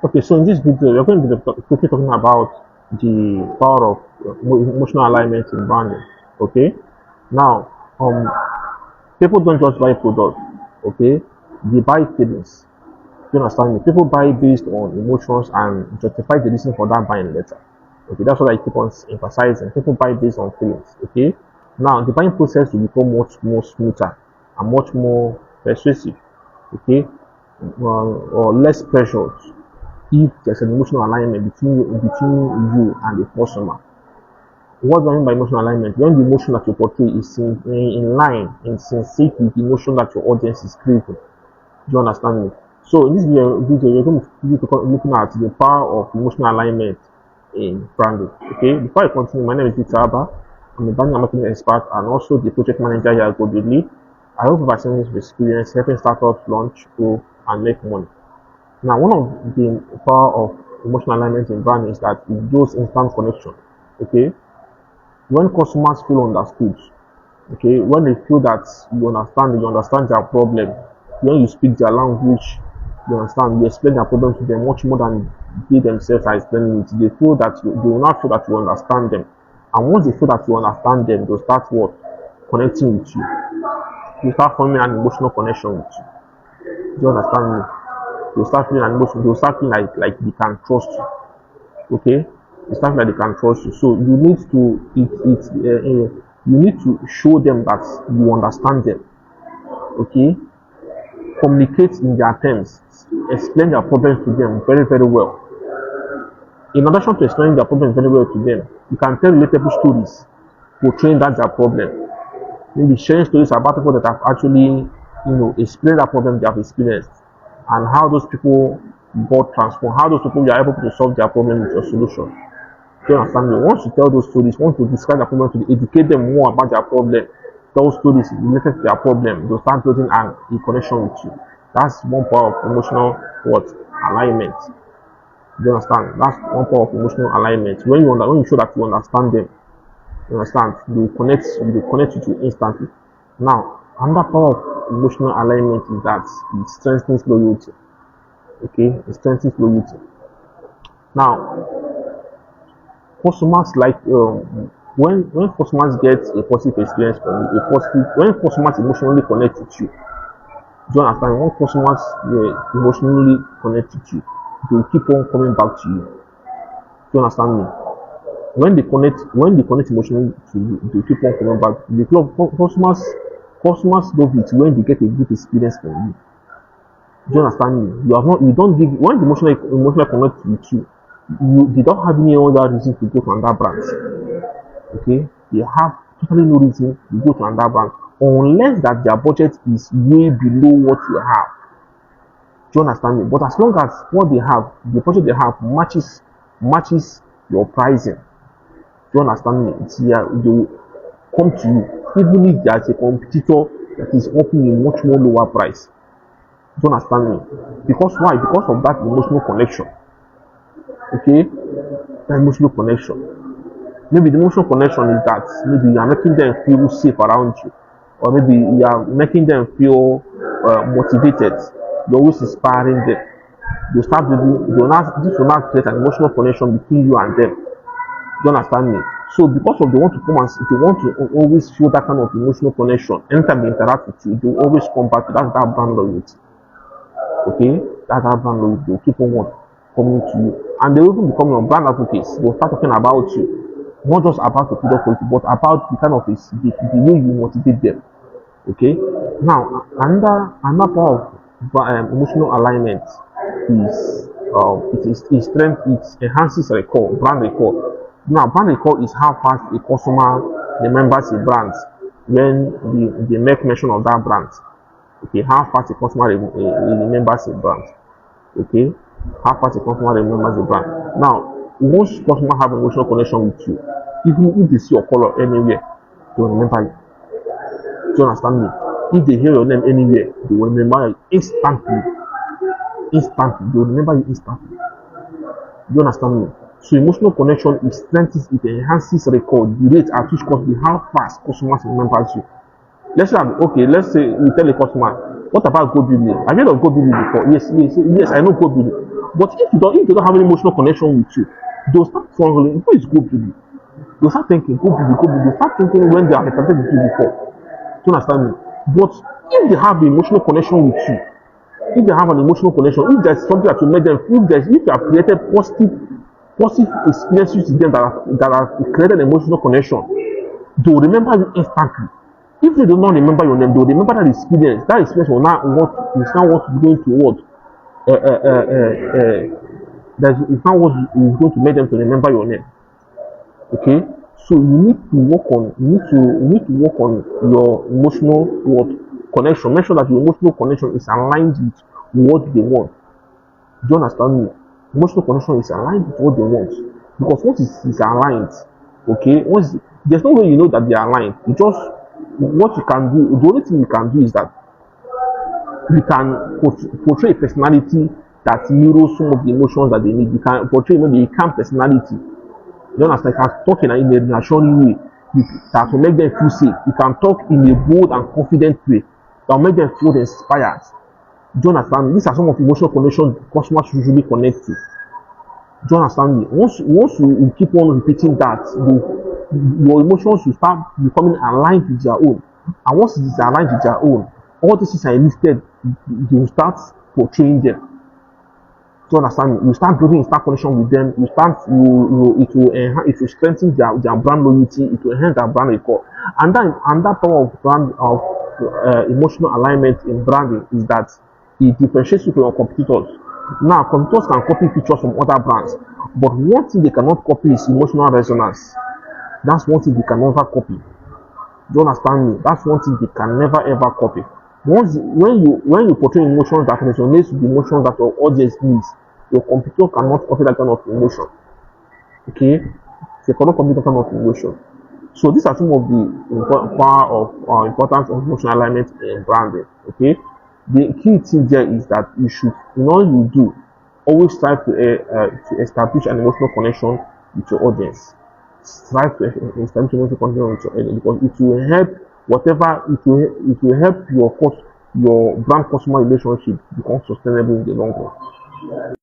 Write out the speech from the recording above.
Okay, so in this video, we're going to be quickly talking about the power of emotional alignment in branding. Okay, now people don't just buy products. Okay, they buy feelings. You understand me? People buy based on emotions and justify the reason for that buying letter. Okay, that's what I keep on emphasizing. People buy based on feelings. Okay, now the buying process will become much more smoother and much more persuasive. Okay, or less pressured if there's an emotional alignment between you and the customer. What do I mean by emotional alignment? When the emotion that you portray is in line, in sync with the emotion that your audience is craving. Do you understand me? So in this video we're going to be looking at the power of emotional alignment in branding. Okay, before I continue, my name is Victor Abba. I'm a branding and marketing expert and also the project manager here at GoDaily. I hope you've experienced experience helping startups launch, grow, and make money. Now, one of the power of emotional alignment in branding is that it builds instant connection. Okay, when customers feel understood, okay, when they feel that you understand their problem, when you speak their language, you explain their problem to them much more than they themselves are explaining it. They feel that they will not feel that you understand them, and once they feel that you understand them, they'll start connecting with you. You start forming an emotional connection with you. Do you understand me? They'll start feeling an emotion. They'll start feeling like they can trust you. Okay, they start feeling like they can trust you. So you need to you need to show them that you understand them. Okay, communicate in their terms. Explain their problems to them very very well. In addition to explaining their problems very well to them, you can tell relatable stories portraying that their problem. Maybe sharing stories about people that have actually explained that problem they have experienced, and how those people got transformed, how those people are able to solve their problem with your solution. Do you understand me? Once you tell those stories, once you describe their problem to them, educate them more about their problem, those stories related to their problem, they'll start building a connection with you. That's one part of emotional alignment. Do you understand? That's one part of emotional alignment. When you show that you understand them, you understand, they connect with you instantly. Now, another part of emotional alignment is that it strengthens loyalty. Okay, it strengthens loyalty. Now, customers like when customers get a positive experience from you, when customers emotionally connect with you. Do you understand? When customers emotionally connect with you, they will keep on coming back to you. Do you understand me? When they connect emotionally to you, they keep on coming back. Customers love it when they get a good experience from you. Do you understand me? You don't give when the emotional connect with you. They don't have any other reason to go to another branch. Okay, they have totally no reason to go to another branch unless that their budget is way below what you have. Do you understand me? But as long as what they have, the budget they have matches your pricing. Do you understand me? They will come to you, even if there's a competitor that is offering a much more lower price. Do you understand me? Because why? Because of that emotional connection. Okay, that emotional connection. Maybe the emotional connection is that maybe you are making them feel safe around you, or maybe you are making them feel motivated. You're always inspiring them. This will not create an emotional connection between you and them. Do you understand me? So because of they want to always feel that kind of emotional connection, anytime they interact with you, they will always come back to that brand loyalty. Okay, that brand loyalty, they will keep on coming to you, and they will even become your brand advocates. They will start talking about you, not just about the product quality, but about the kind of the way you motivate them. Okay, now another part of emotional alignment is it enhances brand recall. Now, brand recall is how fast a customer remembers a brand when they make mention of that brand. Okay, how fast a customer remembers a brand. Okay, how fast a customer remembers a brand. Now, most customers have emotional connection with you. Even if they see your color anywhere, they will remember you. Do you understand me? If they hear your name anywhere, they will remember you instantly. They will remember you instantly. Do you understand me? So emotional connection it enhances record, the rate at which how fast customers remembers you. Let's say we tell a customer, What about go building? I've heard of go building before. Yes, I know go building. But if they don't have any emotional connection with you, they'll start struggling. What is go building? They'll start thinking, go building, go building. They'll start thinking when they are connected with you before. Do you understand me? But if they have the emotional connection with you, if they have an emotional connection, if there's something that will make them, if you have created positive experiences with them that have created an emotional connection, they will remember you instantly. If they do not remember your name, they will remember that experience. That experience will not what is not what is going to what that is not what is going to make them to remember your name. Okay, so you need to work on your emotional connection. Make sure that your emotional connection is aligned with what they want. Do you understand me? Emotional connection is aligned with what they want. Because once it's aligned, okay, there's no way you know that they are aligned. You just what you can do, the only thing you can do is that you can portray a personality that mirrors some of the emotions that they need. You can portray maybe a calm personality. You understand? You can talk in a reassuring way that will make them feel safe. You can talk in a bold and confident way that will make them feel inspired. Do you understand? These are some of the emotional connections customers usually connect to. Do you understand me? Once you keep on repeating that, your emotions will start becoming aligned with their own. And once it is aligned with their own, all these things are listed, you will start portraying them. Do you understand me? You start building instant connection with them. It will strengthen their brand loyalty. It will enhance their brand recall. And that power of emotional alignment in branding is that it differentiates you from your competitors. Now, competitors can copy features from other brands, but one thing they cannot copy is emotional resonance. That's one thing they can never copy. Do you understand me? That's one thing they can never ever copy. When you portray emotions that resonates with the emotions that your audience needs, your computer cannot copy that kind of emotion. Okay, they cannot copy that kind of emotion. So these are some of the importance of emotional alignment in branding. Okay, the key thing there is that you should, in all you do, always strive to establish an emotional connection with your audience. Strive to establish an emotional connection with your audience because it will help it will help your brand customer relationship become sustainable in the long run.